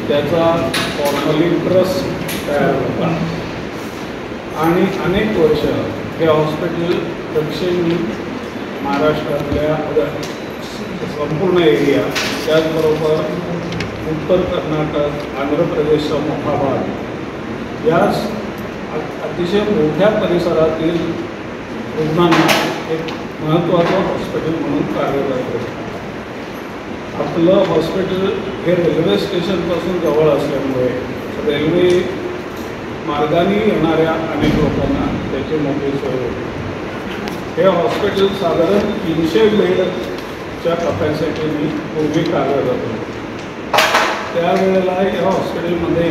त्याचा formally trust तयार होता आणि अनेक वर्ष हे हॉस्पिटल दक्षिण महाराष्ट्रातल्या संपूर्ण एरिया, त्याचबरोबर उत्तर कर्नाटक, आंध्र प्रदेशचा मोठा भाग या अतिशय मोठ्या परिसरातील रुग्णांना एक महत्त्वाचं हॉस्पिटल म्हणून कार्यरत होतं. आपलं हॉस्पिटल हे रेल्वे स्टेशनपासून जवळ असल्यामुळे रेल्वे मार्गाने येणाऱ्या अनेक लोकांना त्याची मोठी सोय होती. हे हॉस्पिटल साधारण 300 बेडच्या कपॅसिटीने पूर्वी कार्यरत होते. त्यावेळेला या हॉस्पिटलमध्ये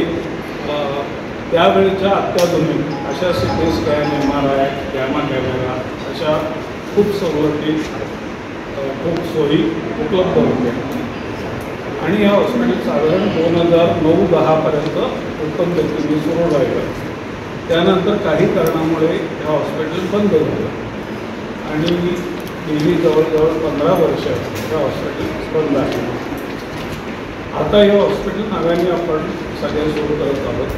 त्यावेळच्या अत्याधुनिक अशा CT scan, MRI, gamma camera अशा खूप सवलती, खूप सोयी उपलब्ध होत्या आणि या हॉस्पिटल साधारण 2009-10पर्यंत उत्तम गतीने सुरू राहिलं. त्यानंतर काही कारणामुळे हे हॉस्पिटल बंद झालं आणि गेली जवळजवळ 15 वर्ष हे हॉस्पिटल बंद आहे. आता हे हॉस्पिटल नव्याने आपण सगळे सुरू करत आहोत.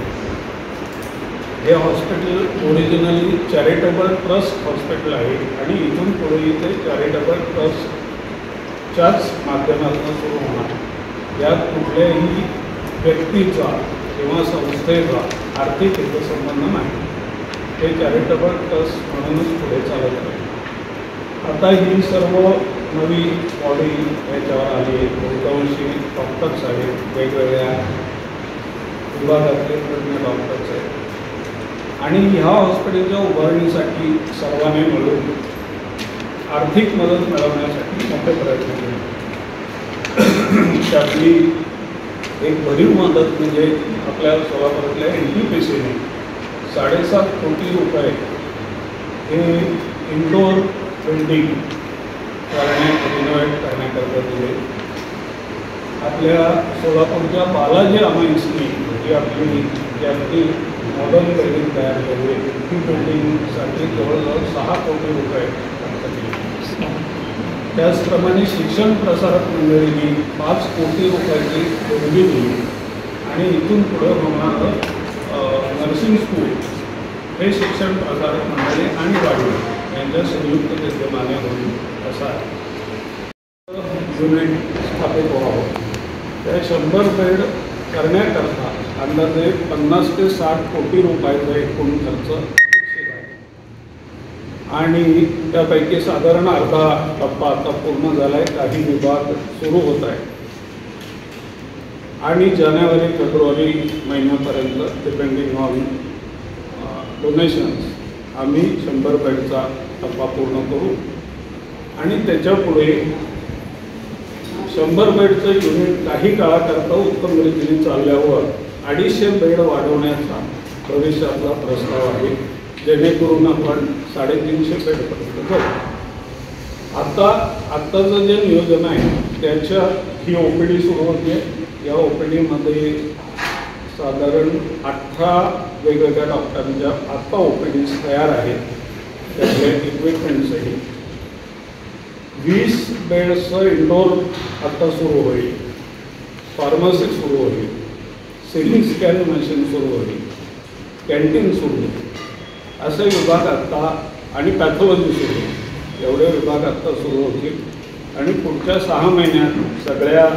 हे hospital originally charitable trust hospital आहे आणि इथून पुढे ते चॅरिटेबल ट्रस्टच्याच माध्यमातून सुरू होणार. यात कुठल्याही व्यक्तीचा किंवा संस्थेचा आर्थिक हितसंबंध नाही. हे चॅरिटेबल ट्रस्ट म्हणूनच पुढे चालत आहे. आता ही सर्व नवी बॉडी याच्यावर आली आहे. बहुतांशी डॉक्टर्स आहेत, वेगवेगळ्या विभागातले तज्ज्ञ डॉक्टर्स आहेत आणि ह्या हॉस्पिटलच्या उभारणीसाठी सर्वांनी मिळून आर्थिक मदत मिळवण्यासाठी मोठे प्रयत्न केले. त्यातली एक भरीव मदत म्हणजे आपल्या सोलापुरातल्या NTPCने 7.5 कोटी रुपये हे इंडोर बिल्डिंग रिनोव्हेट करण्याकरता दिले. आपल्या सोलापूरच्या बालाजी अमाईन्सनी जी आपली मॉडर्न बिल्डिंग तयार केली, ती बिल्डिंगसाठी जवळजवळ 6 कोटी रुपये खर्च केले. त्याचप्रमाणे शिक्षण प्रसारक मंडळींनी 5 कोटी रुपयाची देणगी दिली आणि इथून पुढं होणारं नर्सिंग स्कूल हे शिक्षण प्रसारक मंडळी आणि वाढवून यांच्या संयुक्त विद्यमाने होईल असा युनिट स्थापित व्हावं. त्या 100 बेड करण्याकरता अंदाजे 50 ते 60 कोटी रुपयाचा एकूण खर्च अपेक्षित आहे आणि त्यापैकी साधारण अर्धा टप्पा आता पूर्ण झाला आहे. काही विभाग सुरू होत आहे आणि जानेवारी-फेब्रुवारी महिन्यापर्यंत डिपेंडिंग ऑन डोनेशन्स आम्ही 100 बेडचा टप्पा पूर्ण करू आणि त्याच्यापुढे 100 बेडचं युनिट काही काळाकरता उत्तम रीतीने चालल्यावर 250 बेड वाढवण्याचा भविष्यातला प्रस्ताव आहे, जेणेकरून आपण 350 बेडपर्यंत जाऊ. आत्ताचं जे नियोजन आहे त्याच्यात ही OPD सुरू होते. या OPDमध्ये साधारण 18 वेगवेगळ्या डॉक्टरांच्या आत्ता OPDs तयार आहेत. त्यातल्या इक्विपमेंटसही 20 बेडचं इंडोर आत्ता सुरू होईल, फार्मसी सुरू होईल, CT स्कॅन मशीन सुरू होईल, कॅन्टीन सुरू होईल, असे विभाग आत्ता आणि पॅथॉलॉजी सुरू होईल. एवढे विभाग आत्ता सुरू होतील आणि पुढच्या 6 महिन्यात सगळ्या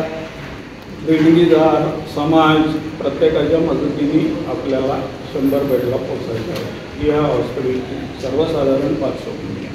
देणगीदार समाज प्रत्येकाच्या मदतीने आपल्याला 100 बेडला पोचायचं आहे. ही या हॉस्पिटलची सर्वसाधारण पार्श्वभूमी आहे.